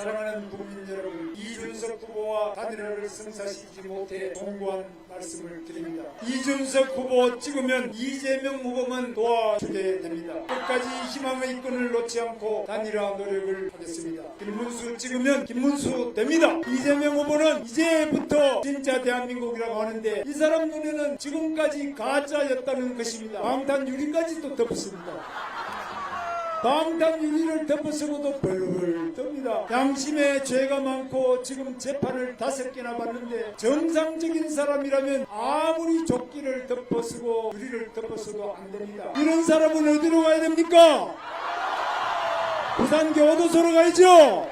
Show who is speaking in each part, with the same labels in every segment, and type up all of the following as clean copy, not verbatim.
Speaker 1: 사랑하는 국민 여러분, 이준석 후보와 단일화를 성사시키지 못해 송구한 말씀을 드립니다. 이준석 후보 찍으면 이재명 후보만 도와주게 됩니다. 끝까지 희망의 끈을 놓지 않고 단일화 노력을 하겠습니다. 김문수 찍으면 김문수 됩니다. 이재명 후보는 이제부터 진짜 대한민국이라고 하는데 이 사람 눈에는 지금까지 가짜였다는 것입니다. 방탄유리까지도 덮었습니다. 방탄유리를 덮어쓰고도 벌벌 떱니다. 양심에 죄가 많고 지금 재판을 5개나 받는데 정상적인 사람이라면 아무리 조끼를 덮어쓰고 유리를 덮어쓰도 안 됩니다. 이런 사람은 어디로 가야 됩니까? 부산 교도소로 가야죠.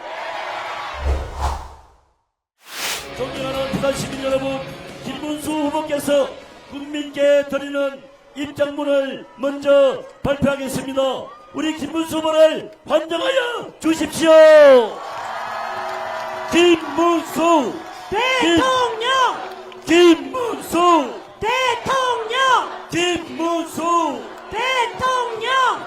Speaker 2: 존경하는 부산 시민 여러분, 김문수 후보께서 국민께 드리는 입장문을 먼저 발표하겠습니다. 우리 김문수 후보를 환영하여 주십시오. 김문수
Speaker 3: 대통령!
Speaker 2: 김문수
Speaker 3: 대통령!
Speaker 2: 김문수
Speaker 3: 대통령!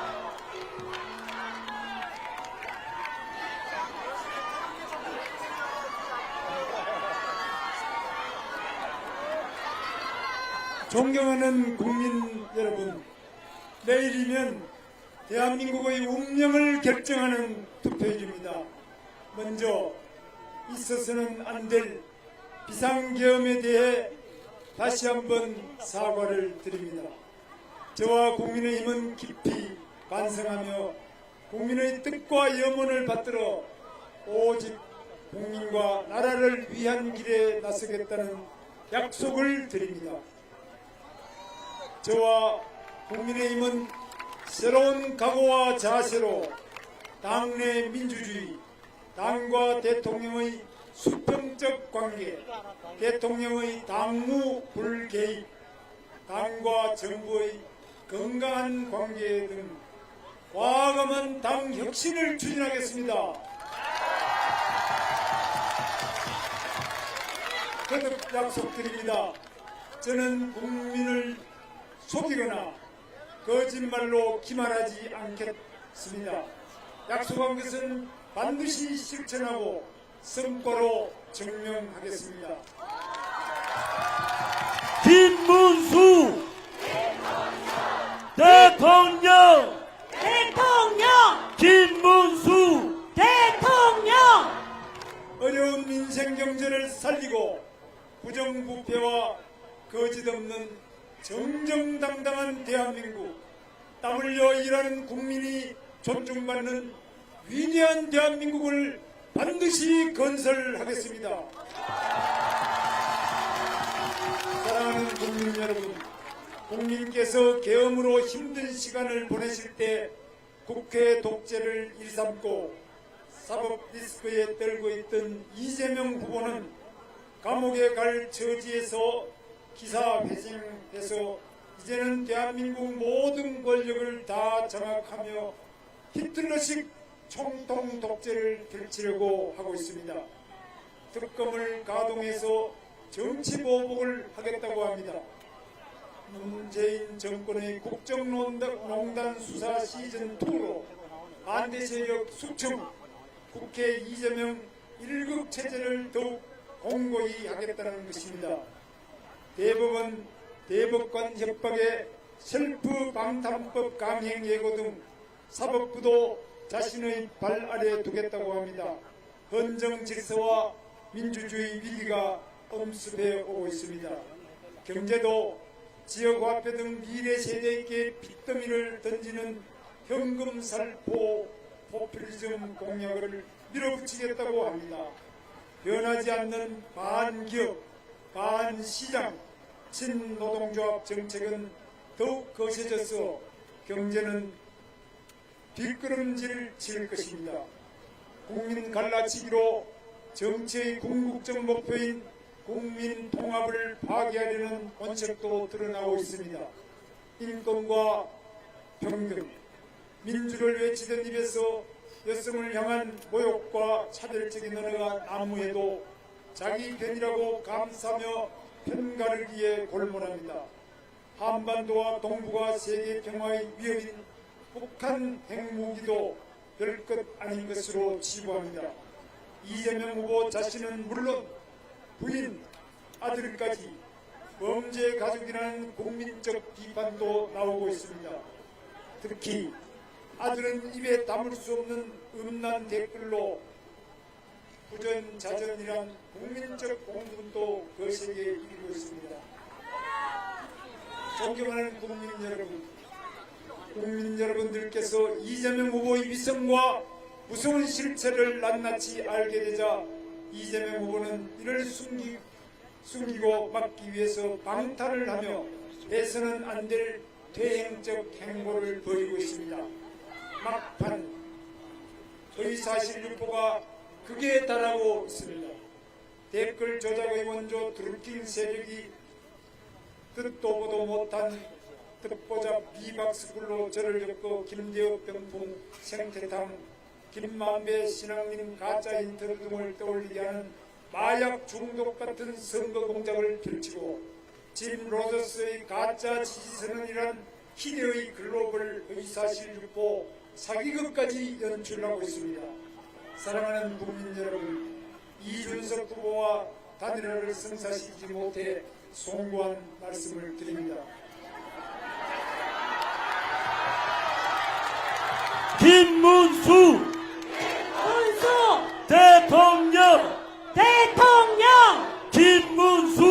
Speaker 1: 존경하는 국민 여러분, 내일이면 대한민국의 운명을 결정하는 투표일입니다. 먼저 있어서는 안 될 비상계엄에 대해 다시 한번 사과를 드립니다. 저와 국민의힘은 깊이 반성하며 국민의 뜻과 염원을 받들어 오직 국민과 나라를 위한 길에 나서겠다는 약속을 드립니다. 저와 국민의힘은 새로운 각오와 자세로 당내 민주주의, 당과 대통령의 수평적 관계, 대통령의 당무 불개입, 당과 정부의 건강한 관계 등 과감한 당 혁신을 추진하겠습니다. 거듭 약속드립니다. 저는 국민을 속이거나 거짓말로 기만하지 않겠습니다. 약속한 것은 반드시 실천하고 성과로 증명하겠습니다.
Speaker 2: 김문수 대통령
Speaker 3: 대통령!
Speaker 2: 김문수
Speaker 3: 대통령!
Speaker 1: 어려운 민생 경제를 살리고 부정부패와 거짓 없는 정정당당한 대한민국, 땀 흘려 일하는 국민이 존중받는 위대한 대한민국을 반드시 건설하겠습니다. 사랑하는 국민 여러분, 국민께서 계엄으로 힘든 시간을 보내실 때 국회 독재를 일삼고 사법 리스크에 떨고 있던 이재명 후보는 감옥에 갈 처지에서 기사회생해서 이제는 대한민국 모든 권력을 다 장악하며 히틀러식 총통 독재를 펼치려고 하고 있습니다. 특검을 가동해서 정치보복을 하겠다고 합니다. 문재인 정권의 국정농단 수사 시즌2로 반대세력 숙청, 국회 이재명 1급 체제를 더욱 공고히 하겠다는 것입니다. 대법원, 대법관 협박에 셀프 방탄법 강행 예고 등 사법부도 자신의 발 아래 두겠다고 합니다. 헌정 질서와 민주주의 위기가 엄습해 오고 있습니다. 경제도 지역화폐 등 미래 세대에게 빚더미를 던지는 현금 살포 포퓰리즘 공약을 밀어붙이겠다고 합니다. 변하지 않는 반기업, 반시장, 친노동조합 정책은 더욱 거세져서 경제는 뒷걸음질 칠 것입니다. 국민 갈라치기로 정치의 궁극적 목표인 국민 통합을 파괴하려는 원칙도 드러나고 있습니다. 인권과 평등, 민주를 외치던 입에서 여성을 향한 모욕과 차별적인 언어가 난무해도 자기 편이라고 감싸며 편가르기에 골몰합니다. 한반도와 동북아 세계 평화의 위협인 북한 핵무기도 별것 아닌 것으로 치부합니다. 이재명 후보 자신은 물론 부인, 아들까지 범죄 가족이라는 국민적 비판도 나오고 있습니다. 특히 아들은 입에 담을 수 없는 음란 댓글로 부전자전이란 국민적 공분도 거세게 일고 있습니다. 존경하는 국민 여러분들께서 이재명 후보의 위선과 무서운 실체를 낱낱이 알게 되자 이재명 후보는 이를 숨기고 막기 위해서 방탄을 하며 해서는 안 될 퇴행적 행보를 벌이고 있습니다. 막판 허위사실 유포가 극에 달하고 있습니다. 댓글 조작의 원조 드루킹 세력이 듣도 보도 못한 뜻보잡 비박스쿨로 저를 엮고 김대엽 병풍 생태탕 김만배 신앙님 가짜 인터뷰 등을 떠올리게 하는 마약 중독 같은 선거 공작을 펼치고 짐 로저스의 가짜 지지선언이란 희대의 글로벌 의사실 유포 사기극까지 연출하고 있습니다. 사랑하는 국민 여러분, 이준석 후보와 단일화를 성사시키지 못해 송구한 말씀을 드립니다.
Speaker 2: 김문수
Speaker 3: 문수
Speaker 2: 대통령
Speaker 3: 대통령
Speaker 2: 김문수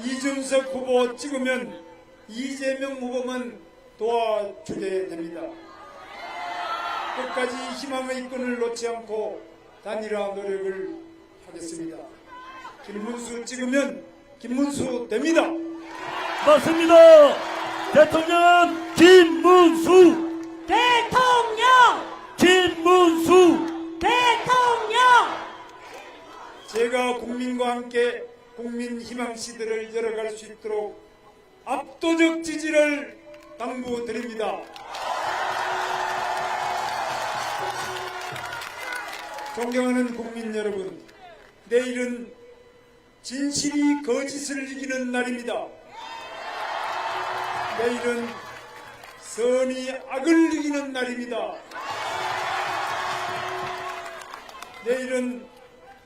Speaker 1: 이준석 후보 찍으면 이재명 후보만 도와주게 됩니다. 끝까지 희망의 끈을 놓지 않고 단일화 노력을 하겠습니다. 김문수 찍으면 김문수 됩니다.
Speaker 2: 맞습니다. 대통령은 김문수 김문수
Speaker 1: 제가 국민과 함께 국민 희망 시대를 열어갈 수 있도록 압도적 지지를 당부드립니다. 존경하는 국민 여러분, 내일은 진실이 거짓을 이기는 날입니다. 내일은 선이 악을 이기는 날입니다. 내일은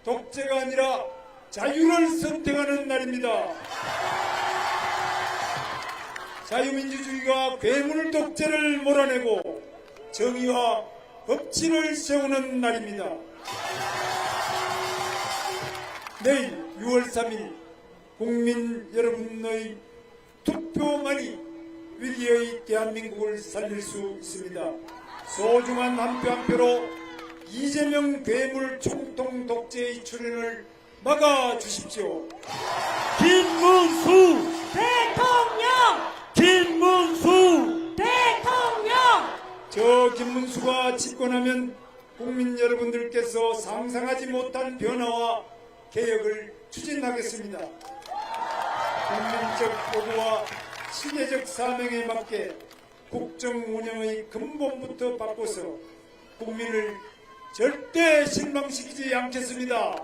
Speaker 1: 독재가 아니라 자유를 선택하는 날입니다. 자유민주주의가 괴물 독재를 몰아내고 정의와 법치를 세우는 날입니다. 내일 6월 3일 국민 여러분의 투표만이 위기의 대한민국을 살릴 수 있습니다. 소중한 한 표 한 표로 이재명 괴물 총통 독재의 출현을 막아주십시오.
Speaker 2: 김문수
Speaker 1: 저 김문수가 집권하면 국민 여러분들께서 상상하지 못한 변화와 개혁을 추진하겠습니다. 국민적 요구와 시대적 사명에 맞게 국정 운영의 근본부터 바꿔서 국민을 절대 실망시키지 않겠습니다.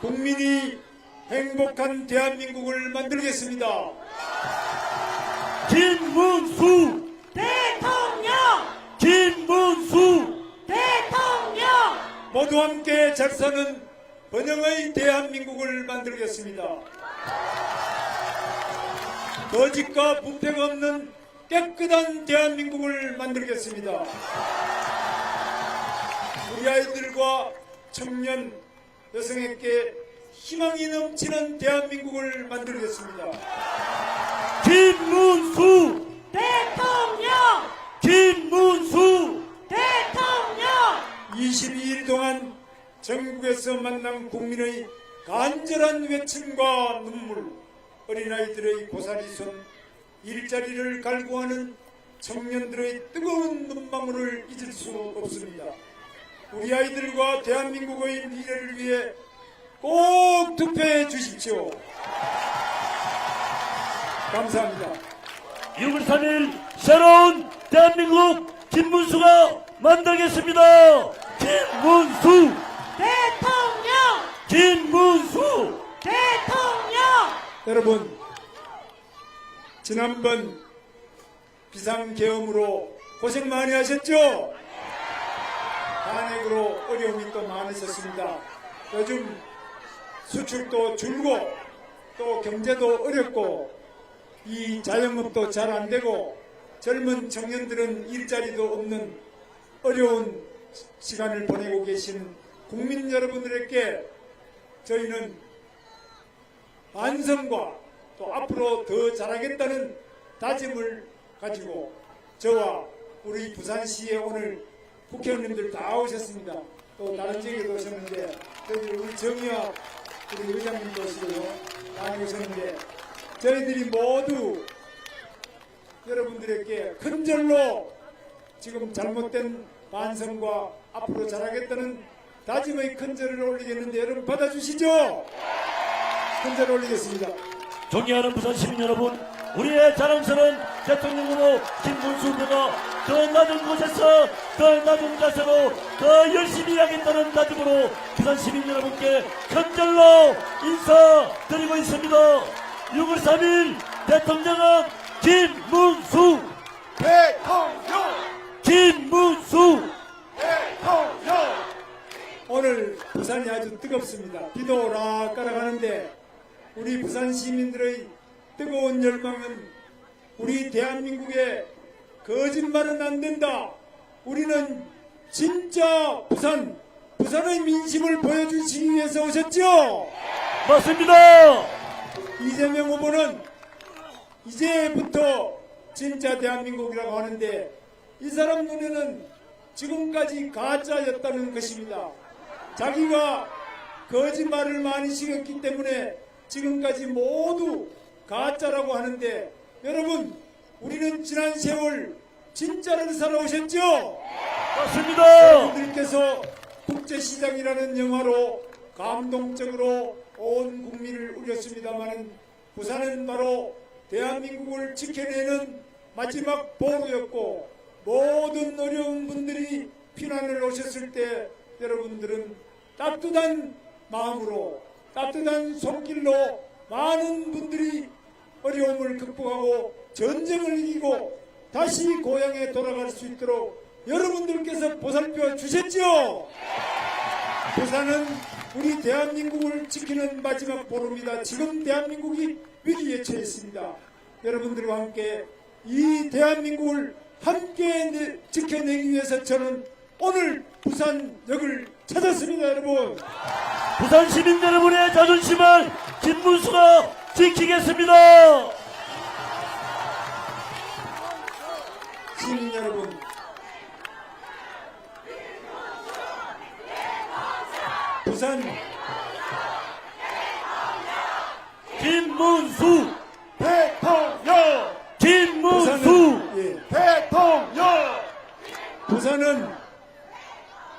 Speaker 1: 국민이 행복한 대한민국을 만들겠습니다.
Speaker 2: 김문수
Speaker 1: 모두 함께 잘 사는 번영의 대한민국을 만들겠습니다. 거짓과 부패가 없는 깨끗한 대한민국을 만들겠습니다. 우리 아이들과 청년, 여성에게 희망이 넘치는 대한민국을 만들겠습니다.
Speaker 2: 김문수
Speaker 1: 22일 동안 전국에서 만난 국민의 간절한 외침과 눈물, 어린아이들의 고사리 손, 일자리를 갈구하는 청년들의 뜨거운 눈망울을 잊을 수 없습니다. 우리 아이들과 대한민국의 미래를 위해 꼭 투표해 주십시오. 감사합니다.
Speaker 2: 6월 3일 새로운 대한민국 김문수가 만들겠습니다. 김문수
Speaker 1: 여러분, 지난번 비상계엄으로 고생 많이 하셨죠? 탄핵으로 어려움이 또 많으셨습니다. 요즘 수출도 줄고 또 경제도 어렵고 이 자영업도 잘 안 되고 젊은 청년들은 일자리도 없는 어려운 시간을 보내고 계신 국민 여러분들에게 저희는 반성과 또 앞으로 더 잘하겠다는 다짐을 가지고 저와 우리 부산시에 오늘 국회의원님들 다 오셨습니다. 또 다른 지역에도 오셨는데 우리 정의학 우리 의장님도 오시고요. 많이 오셨는데 저희들이 모두 여러분들에게 큰절로 지금 잘못된 반성과 앞으로 잘하겠다는 다짐의 큰절을 올리겠는데 여러분 받아주시죠. 큰절 올리겠습니다.
Speaker 2: 존경하는 부산 시민 여러분, 우리의 자랑스러운 대통령 후보 김문수 후보가 더 낮은 곳에서 더 낮은 자세로 더 열심히 하겠다는 다짐으로 부산 시민 여러분께 큰절로 인사드리고 있습니다. 6월 3일 대통령은 김문수 김문수
Speaker 1: 오늘 부산이 아주 뜨겁습니다. 비도 오락가락하는데 우리 부산 시민들의 뜨거운 열망은 우리 대한민국의 거짓말은 안 된다. 우리는 진짜 부산의 민심을 보여주시기 위해서 오셨죠?
Speaker 2: 맞습니다.
Speaker 1: 이재명 후보는 이제부터 진짜 대한민국이라고 하는데 이 사람 눈에는 지금까지 가짜였다는 것입니다. 자기가 거짓말을 많이 시켰기 때문에 지금까지 모두 가짜라고 하는데 여러분 우리는 지난 세월 진짜를 살아오셨죠?
Speaker 2: 맞습니다.
Speaker 1: 여러분들께서 국제시장이라는 영화로 감동적으로 온 국민을 울렸습니다만 부산은 바로 대한민국을 지켜내는 마지막 보루였고 모든 어려운 분들이 피난을 오셨을 때 여러분들은 따뜻한 마음으로 따뜻한 손길로 많은 분들이 어려움을 극복하고 전쟁을 이기고 다시 고향에 돌아갈 수 있도록 여러분들께서 보살펴 주셨죠? 부산은 우리 대한민국을 지키는 마지막 보루입니다. 지금 대한민국이 위기에 처했습니다. 여러분들과 함께 이 대한민국을 함께 지켜내기 위해서 저는 오늘 부산역을 찾았습니다. 여러분
Speaker 2: 부산 시민 여러분의 자존심을 김문수가 지키겠습니다.
Speaker 1: 시민 여러분 부산
Speaker 2: 김문수
Speaker 4: 대통령!
Speaker 2: 김문수
Speaker 4: 대통령!
Speaker 1: 부산은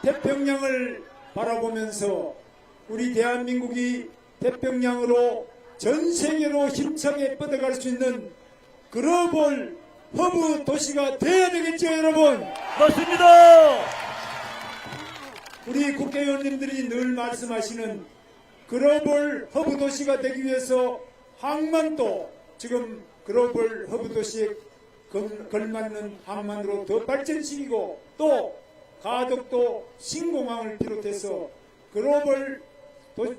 Speaker 1: 태평양을 바라보면서 우리 대한민국이 태평양으로 전 세계로 힘차게 뻗어갈 수 있는 글로벌 허브 도시가 되어야 되겠죠, 여러분?
Speaker 2: 맞습니다.
Speaker 1: 우리 국회의원님들이 늘 말씀하시는 글로벌 허브 도시가 되기 위해서 항만도 지금 글로벌 허브 도시에 걸맞는 항만으로 더 발전시키고 또 가덕도 신공항을 비롯해서 글로벌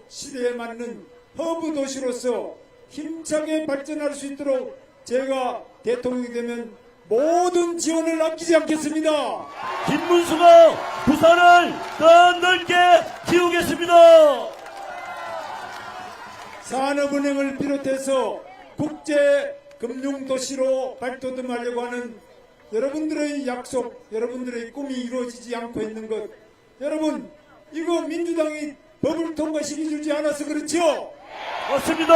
Speaker 1: 시대에 맞는 허브 도시로서 힘차게 발전할 수 있도록 제가 대통령이 되면 모든 지원을 아끼지 않겠습니다.
Speaker 2: 김문수가 부산을 더 넓게 키우겠습니다.
Speaker 1: 산업은행을 비롯해서 국제금융도시로 발돋움하려고 하는 여러분들의 약속, 여러분들의 꿈이 이루어지지 않고 있는 것, 여러분 이거 민주당이 법을 통과시켜주지 않아서 그렇죠?
Speaker 2: 맞습니다.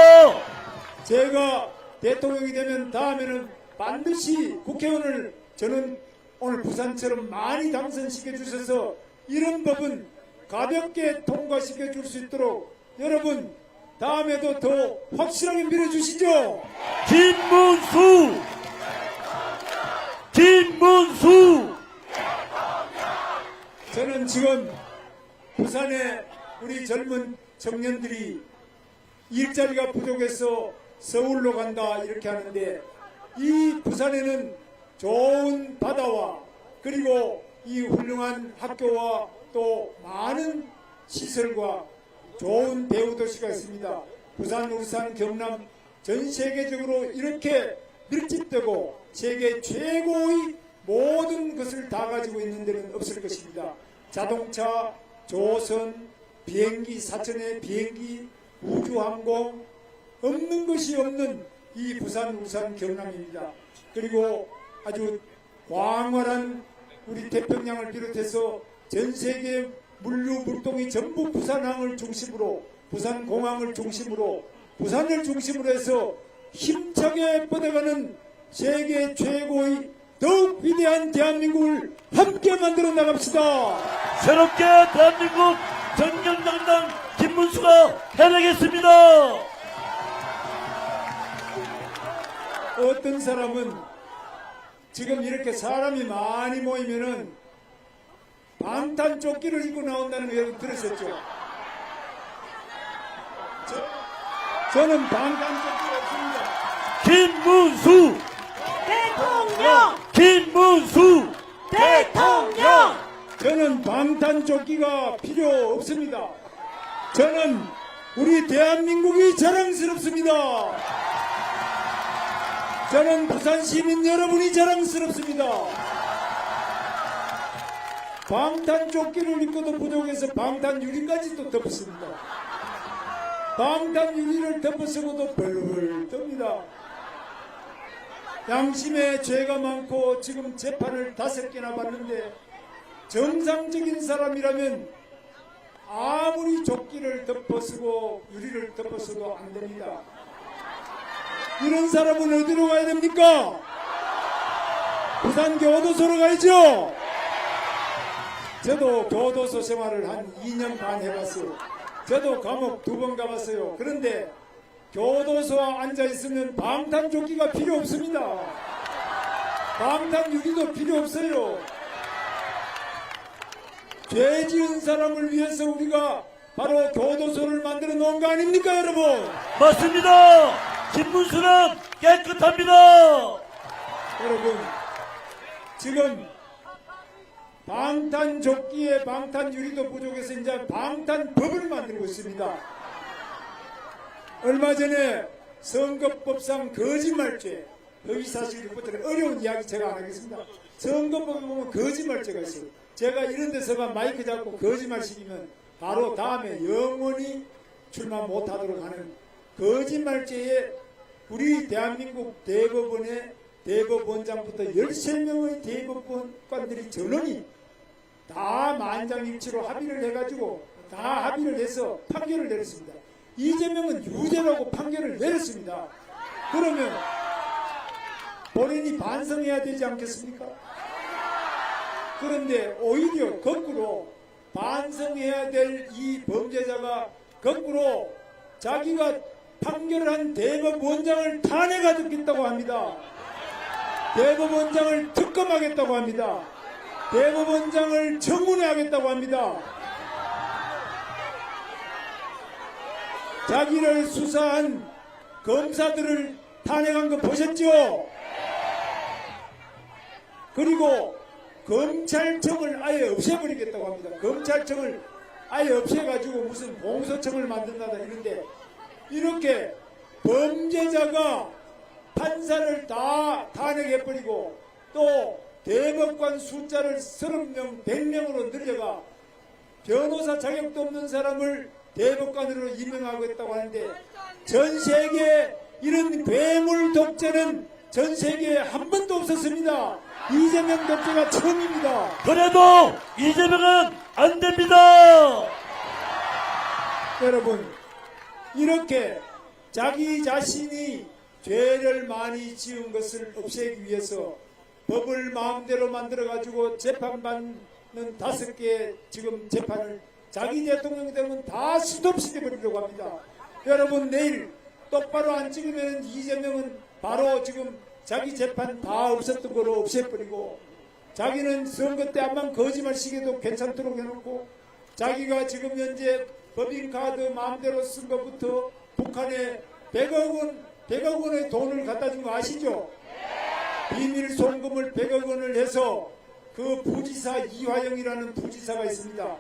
Speaker 1: 제가 대통령이 되면 다음에는 반드시 국회의원을 저는 오늘 부산처럼 많이 당선시켜 주셔서 이런 법은 가볍게 통과시켜 줄 수 있도록 여러분 다음에도 더 확실하게 밀어주시죠.
Speaker 2: 김문수
Speaker 1: 저는 지금 부산에 우리 젊은 청년들이 일자리가 부족해서 서울로 간다 이렇게 하는데 이 부산에는 좋은 바다와 그리고 이 훌륭한 학교와 또 많은 시설과 좋은 배우도시가 있습니다. 부산, 울산, 경남 전 세계적으로 이렇게 밀집되고 세계 최고의 모든 것을 다 가지고 있는 데는 없을 것입니다. 자동차, 조선, 비행기, 사천의 비행기, 우주항공 없는 것이 없는 이 부산, 울산, 경남입니다. 그리고 아주 광활한 우리 태평양을 비롯해서 전 세계 물류, 물동이 전부 부산항을 중심으로 부산공항을 중심으로 부산을 중심으로 해서 힘차게 뻗어가는 세계 최고의 더욱 위대한 대한민국을 함께 만들어 나갑시다.
Speaker 2: 새롭게 대한민국 정경당당 김문수가 해내겠습니다.
Speaker 1: 어떤 사람은 지금 이렇게 사람이 많이 모이면은 방탄조끼를 입고 나온다는 거 여러분 들으셨죠? 저는 방탄조끼 없습니다.
Speaker 2: 김문수,
Speaker 3: 대통령!
Speaker 2: 김문수,
Speaker 3: 대통령!
Speaker 1: 저는 방탄조끼가 필요 없습니다. 저는 우리 대한민국이 자랑스럽습니다. 저는 부산 시민 여러분이 자랑스럽습니다. 방탄조끼를 입고도 부족해서 방탄유리까지도 덮었습니다. 방탄유리를 덮어쓰고도 벌벌 떱니다. 양심에 죄가 많고 지금 재판을 5개나 받는데 정상적인 사람이라면 아무리 조끼를 덮어쓰고 유리를 덮어쓰도 안 됩니다. 이런 사람은 어디로 가야 됩니까? 부산 교도소로 가야죠. 저도 교도소 생활을 한 2년 반 해봤어요. 저도 감옥 2번 가봤어요. 그런데 교도소에 앉아있으면 방탄조끼가 필요 없습니다. 방탄유리도 필요 없어요. 죄 지은 사람을 위해서 우리가 바로 교도소를 만들어 놓은 거 아닙니까, 여러분?
Speaker 2: 맞습니다. 김문수는 깨끗합니다.
Speaker 1: 여러분, 지금 방탄조끼에 방탄유리도 부족해서 이제 방탄법을 만들고 있습니다. 얼마 전에 선거법상 거짓말죄, 허위사실 유포죄는 어려운 이야기 제가 안 하겠습니다. 선거법에 보면 거짓말죄가 있어요. 제가 이런 데서만 마이크 잡고 거짓말 시키면 바로 다음에 영원히 출마 못하도록 하는 거짓말죄에 우리 대한민국 대법원의 대법원장부터 13명의 대법관들이 전원이 다 만장일치로 합의를 해가지고 다 합의를 해서 판결을 내렸습니다. 이재명은 유죄라고 판결을 내렸습니다. 그러면 본인이 반성해야 되지 않겠습니까? 그런데 오히려 거꾸로 반성해야 될 이 범죄자가 거꾸로 자기가 판결한 대법원장을 탄핵하겠다고 합니다. 대법원장을 특검하겠다고 합니다. 대법원장을 청문회하겠다고 합니다. 자기를 수사한 검사들을 탄핵한 거 보셨죠? 그리고 검찰청을 아예 없애버리겠다고 합니다. 검찰청을 아예 없애가지고 무슨 공소청을 만든다다 이런데 이렇게 범죄자가 판사를 다 탄핵해버리고 또 대법관 숫자를 30명, 100명으로 늘려가 변호사 자격도 없는 사람을 대법관으로 임명하겠다고 하는데 전 세계에 이런 괴물 독재는 전 세계에 한 번도 없었습니다. 이재명 독재가 처음입니다.
Speaker 2: 그래도 이재명은 안 됩니다.
Speaker 1: 여러분, 이렇게 자기 자신이 죄를 많이 지은 것을 없애기 위해서 법을 마음대로 만들어가지고 재판받는 5개 지금 재판을 자기 대통령이 되면 다 스톱시켜버리려고 합니다. 여러분, 내일 똑바로 안 찍으면 이재명은 바로 지금 자기 재판 다 없었던 거로 없애버리고 자기는 선거 때 한번 거짓말 시켜도 괜찮도록 해놓고 자기가 지금 현재 법인카드 마음대로 쓴 것부터 북한에 100억 원의 돈을 갖다 준 거 아시죠? 비밀 송금을 100억 원을 해서 그 부지사 이화영이라는 부지사가 있습니다.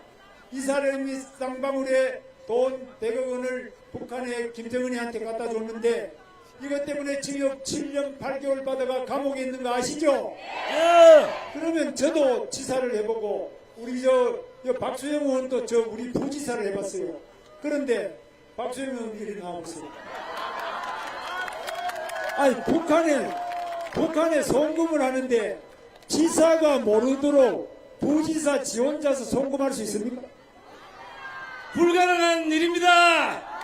Speaker 1: 이 사람이 쌍방울에 돈 100억 원을 북한의 김정은이한테 갖다 줬는데 이것 때문에 징역 7년 8개월 받아가 감옥에 있는 거 아시죠?
Speaker 2: 예!
Speaker 1: 그러면 저도 지사를 해보고 우리 박수영 의원도 우리 부지사를 해봤어요. 그런데 박수영 의원이 나와보세요. 아니 북한에 송금을 하는데 지사가 모르도록 부지사 지 혼자서 송금할 수 있습니까?
Speaker 5: 불가능한 일입니다.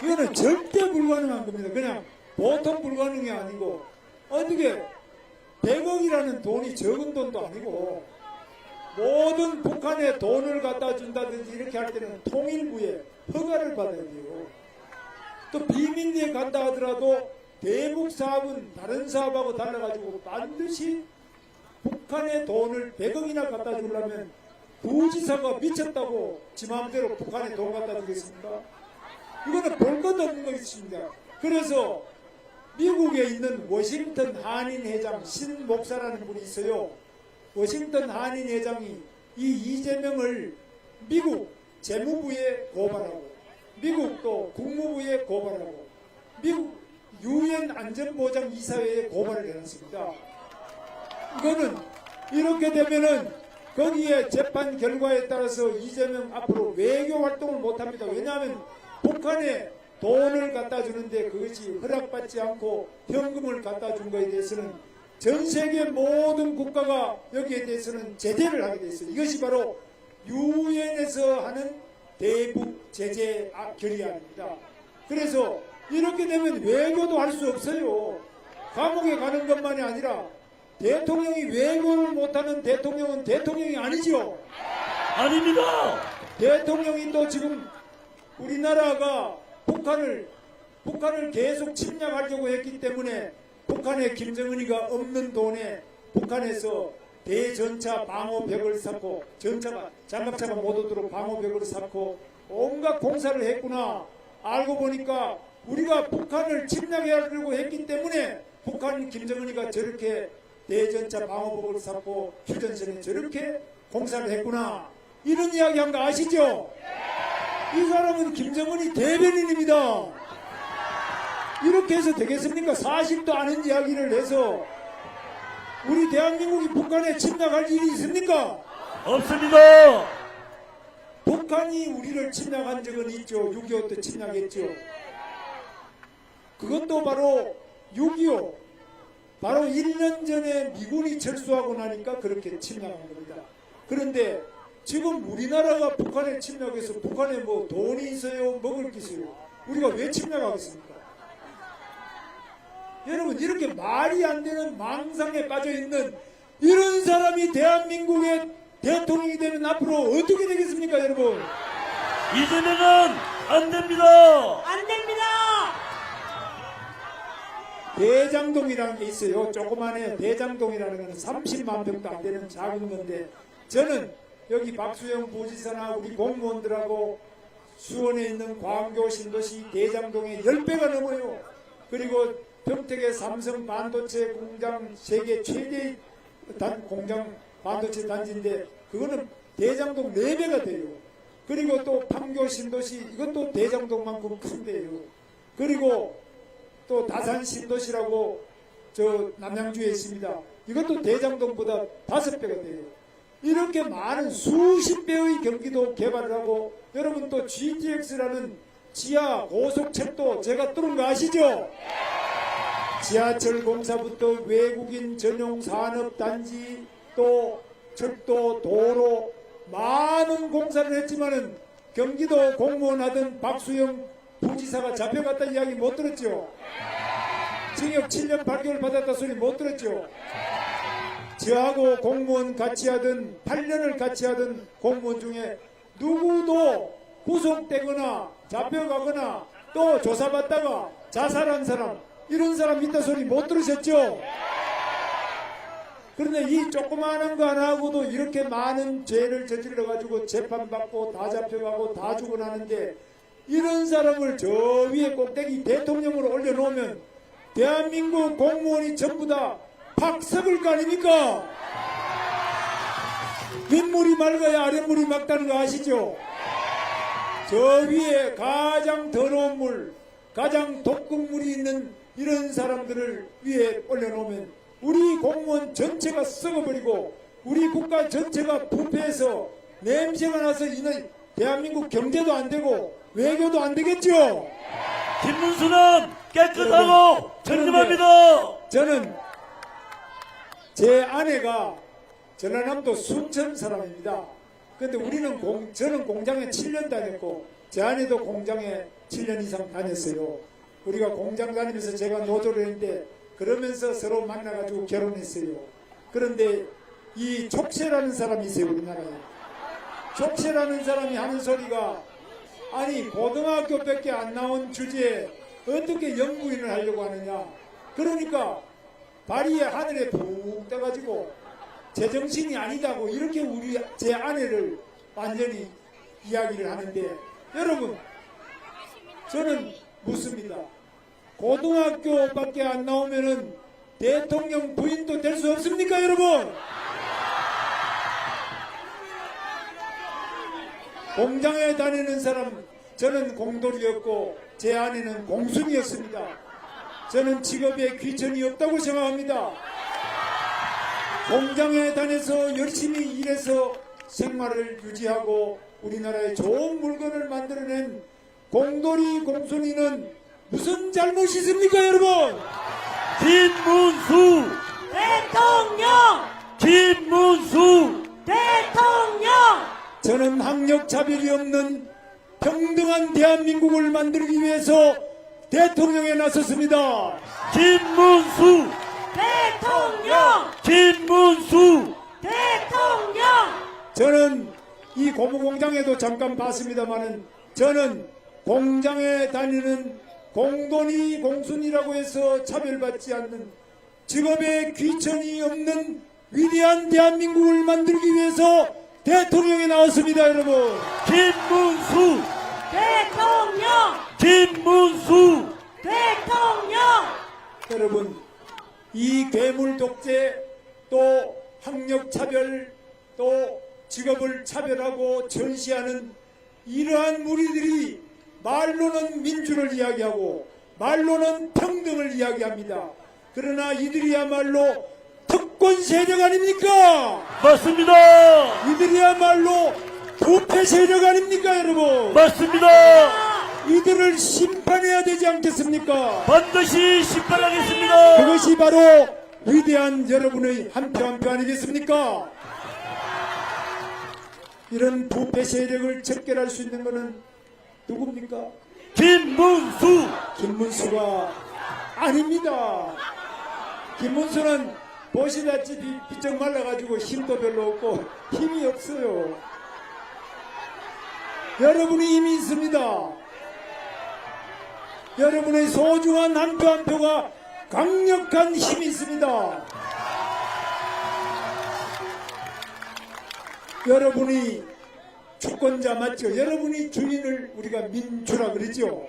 Speaker 1: 이거는 절대 불가능한 겁니다. 그냥 보통 불가능이 아니고 어떻게 100억이라는 돈이 적은 돈도 아니고 모든 북한에 돈을 갖다 준다든지 이렇게 할 때는 통일부에 허가를 받아야 돼요. 또 비밀리에 간다 하더라도 대북 사업은 다른 사업하고 달라가지고 반드시 북한에 돈을 100억이나 갖다 주려면 부지사가 미쳤다고 지 마음대로 북한에 돈 갖다 주겠습니까? 이거는 볼 것도 없는 거 있습니다. 그래서 미국에 있는 워싱턴 한인회장 신 목사라는 분이 있어요. 워싱턴 한인회장이 이 이재명을 미국 재무부에 고발하고 미국 또 국무부에 고발하고 미국 유엔 안전보장 이사회에 고발을 해놨습니다. 이거는 이렇게 되면은 거기에 재판 결과에 따라서 이재명 앞으로 외교 활동을 못합니다. 왜냐하면 북한에 돈을 갖다 주는데 그것이 허락받지 않고 현금을 갖다 준 것에 대해서는 전 세계 모든 국가가 여기에 대해서는 제재를 하게 돼 있어요. 이것이 바로 유엔에서 하는 대북 제재 결의안입니다. 그래서 이렇게 되면 외교도 할 수 없어요. 감옥에 가는 것만이 아니라 대통령이 외교를 못하는 대통령은 대통령이 아니죠.
Speaker 2: 아닙니다.
Speaker 1: 대통령이 또 지금 우리나라가 북한을 계속 침략하려고 했기 때문에 북한에 김정은이가 없는 돈에 북한에서 대전차 방어벽을 쌓고 장갑차가 못 오도록 방어벽을 쌓고 온갖 공사를 했구나. 알고 보니까 우리가 북한을 침략하려고 했기 때문에 북한 김정은이가 저렇게 대전차 방어벽을 쌓고 휴전선에 저렇게 공사를 했구나. 이런 이야기 한 거 아시죠? 이 사람은 김정은이 대변인입니다. 이렇게 해서 되겠습니까? 사실도 아닌 이야기를 해서 우리 대한민국이 북한에 침략할 일이 있습니까?
Speaker 2: 없습니다.
Speaker 1: 북한이 우리를 침략한 적은 있죠. 6.25 때 침략했죠. 그것도 바로 6.25 바로 1년 전에 미군이 철수하고 나니까 그렇게 침략한 겁니다. 그런데 지금 우리나라가 북한에 침략해서 북한에 뭐 돈이 있어요? 먹을 게 있어요? 우리가 왜 침략하겠습니까? 여러분 이렇게 말이 안 되는 망상에 빠져있는 이런 사람이 대한민국의 대통령이 되면 앞으로 어떻게 되겠습니까 여러분?
Speaker 2: 이재명은 안 됩니다.
Speaker 3: 안 됩니다.
Speaker 1: 대장동이라는 게 있어요. 조그만해. 대장동이라는 건 30만 평도 안 되는 작은 건데 저는 여기 박수영 부지사나 우리 공무원들하고 수원에 있는 광교 신도시 대장동에 10배가 넘어요. 그리고 평택의 삼성 반도체 공장 세계 최대 공장 반도체 단지인데 그거는 대장동 4배가 돼요. 그리고 또 판교 신도시 이것도 대장동만큼 큰데요. 그리고 또 다산 신도시라고 저 남양주에 있습니다. 이것도 대장동보다 5배가 돼요. 이렇게 많은 수십 배의 경기도 개발을 하고 여러분 또 GTX라는 지하 고속철도 제가 뚫은 거 아시죠? 지하철 공사부터 외국인 전용 산업단지 또 철도 도로 많은 공사를 했지만은 경기도 공무원 하던 박수영 부지사가 잡혀갔다 이야기 못 들었죠? 징역 7년 8개월 받았다 소리 못 들었죠? 저하고 공무원 같이 하던 8년을 같이 하던 공무원 중에 누구도 구속되거나 잡혀가거나 또 조사받다가 자살한 사람 이런 사람 있다 소리 못 들으셨죠? 그런데 이 조그마한 거 하나하고도 이렇게 많은 죄를 저질러 가지고 재판받고 다 잡혀가고 다 죽어나는데 이런 사람을 저 위에 꼭대기 대통령으로 올려놓으면 대한민국 공무원이 전부 다 박석을 거 아닙니까? 윗물이 맑아야 아랫물이 맑다는 거 아시죠? 저 위에 가장 더러운 물, 가장 독극물이 있는 이런 사람들을 위에 올려놓으면 우리 공무원 전체가 썩어버리고 우리 국가 전체가 부패해서 냄새가 나서 이는 대한민국 경제도 안 되고 외교도 안 되겠죠?
Speaker 2: 김문수는 깨끗하고 청렴합니다.
Speaker 1: 저는 제 아내가 전라남도 순천 사람입니다. 근데 저는 공장에 7년 다녔고 제 아내도 공장에 7년 이상 다녔어요. 우리가 공장 다니면서 제가 노조를 했는데 그러면서 서로 만나가지고 결혼했어요. 그런데 이 족쇄라는 사람이 있어요, 우리나라에. 족쇄라는 사람이 하는 소리가 아니 고등학교밖에 안 나온 주제에 어떻게 연구인을 하려고 하느냐. 그러니까 발이 하늘에 푹 떠가지고 제정신이 아니다고 이렇게 제 아내를 완전히 이야기를 하는데 여러분 저는 묻습니다. 고등학교밖에 안 나오면은 대통령 부인도 될 수 없습니까 여러분? 공장에 다니는 사람 저는 공돌이였고 제 아내는 공순이었습니다. 저는 직업에 귀천이 없다고 생각합니다. 공장에 다녀서 열심히 일해서 생활을 유지하고 우리나라에 좋은 물건을 만들어낸 공돌이 공순이는 무슨 잘못이 있습니까 여러분?
Speaker 2: 김문수
Speaker 3: 대통령!
Speaker 2: 김문수
Speaker 3: 대통령!
Speaker 1: 저는 학력차별이 없는 평등한 대한민국을 만들기 위해서 대통령에 나섰습니다.
Speaker 2: 김문수
Speaker 3: 대통령!
Speaker 2: 김문수
Speaker 3: 대통령!
Speaker 1: 저는 이 고무공장에도 잠깐 봤습니다만은 저는 공장에 다니는 공돈이 공순이라고 해서 차별받지 않는 직업에 귀천이 없는 위대한 대한민국을 만들기 위해서 대통령에 나왔습니다 여러분.
Speaker 2: 김문수
Speaker 3: 대통령!
Speaker 2: 김문수
Speaker 3: 대통령!
Speaker 1: 여러분 이 괴물 독재 또 학력차별 또 직업을 차별하고 전시하는 이러한 무리들이 말로는 민주를 이야기하고 말로는 평등을 이야기합니다. 그러나 이들이야말로 특권 세력 아닙니까?
Speaker 2: 맞습니다.
Speaker 1: 이들이야말로 부패 세력 아닙니까 여러분?
Speaker 2: 맞습니다.
Speaker 1: 이들을 심판해야 되지 않겠습니까?
Speaker 2: 반드시 심판하겠습니다.
Speaker 1: 그것이 바로 위대한 여러분의 한 표 한 표 아니겠습니까? 이런 부패 세력을 척결할 수 있는 것은 누굽니까?
Speaker 2: 김문수
Speaker 1: 김문수가 아닙니다. 김문수는 보시다시피 비쩍 말라가지고 힘도 별로 없고 힘이 없어요. 여러분이 힘이 있습니다. 여러분의 소중한 한 표 한 표가 강력한 힘이 있습니다. 여러분이 주권자 맞죠? 여러분이 주인을 우리가 민주라 그러죠?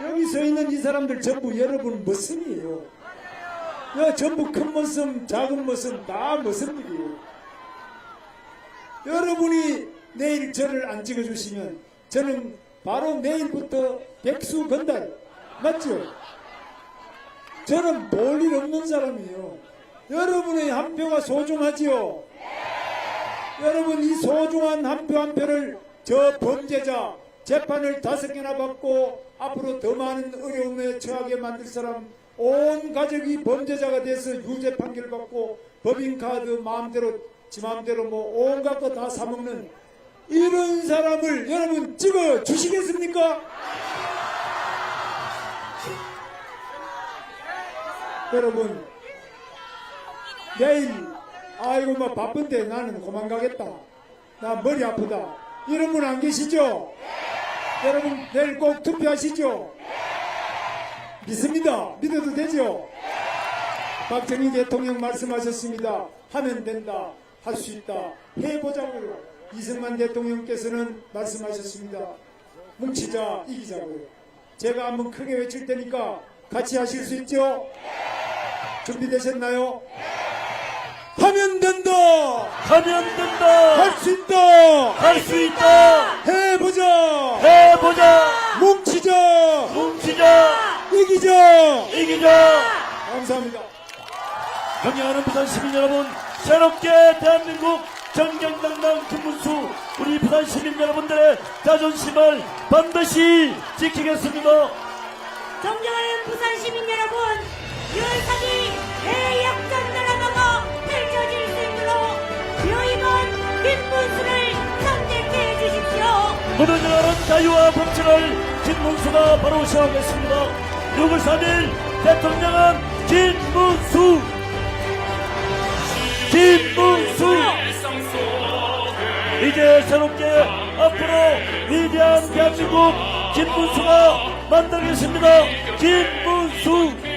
Speaker 1: 여기 서 있는 이 사람들 전부 여러분 머슴이에요. 전부 큰 머슴, 작은 머슴 다 머슴들이에요. 여러분이 내일 저를 안 찍어주시면 저는 바로 내일부터 백수 건달 맞죠? 저는 볼일 없는 사람이에요. 여러분의 한 표가 소중하지요? 여러분 이 소중한 한 표 한 표를 저 범죄자 재판을 5개나 받고 앞으로 더 많은 어려움에 처하게 만들 사람 온 가족이 범죄자가 돼서 유죄 판결 받고 법인카드 마음대로 지 마음대로 뭐 온갖 거 다 사먹는 이런 사람을 여러분 찍어 주시겠습니까? 여러분 내일 아이고 뭐 바쁜데 나는 그만 가겠다. 나 머리 아프다. 이런 분 안 계시죠? 여러분 내일 꼭 투표하시죠? 믿습니다. 믿어도 되죠? 박정희 대통령 말씀하셨습니다. 하면 된다. 할 수 있다. 해보자고요. 이승만 대통령께서는 말씀하셨습니다. 뭉치자 이기자고요. 제가 한번 크게 외칠 테니까 같이 하실 수 있죠? 준비되셨나요? 하면 된다!
Speaker 2: 하면 된다.
Speaker 1: 할 수 있다!
Speaker 2: 할 수 있다.
Speaker 1: 해보자!
Speaker 2: 해보자.
Speaker 1: 뭉치자!
Speaker 2: 뭉치자.
Speaker 1: 이기자!
Speaker 2: 이기자.
Speaker 1: 감사합니다.
Speaker 2: 경영하는 부산 시민 여러분, 새롭게 대한민국 정정당당 김문수 우리 부산 시민 여러분들의 자존심을 반드시 지키겠습니다.
Speaker 3: 존경하는 부산 시민 여러분, 6월 3일 대역전 드라마가 펼쳐질 수 있도록 유임원 김문수를 선택해 주십시오.
Speaker 2: 무너져 가는 자유와 법치를 김문수가 바로 시작하겠습니다. 6월 3일 대통령은 김문수. 이제 새롭게 앞으로 위대한 대한민국 김문수가 만들겠습니다. 김문수.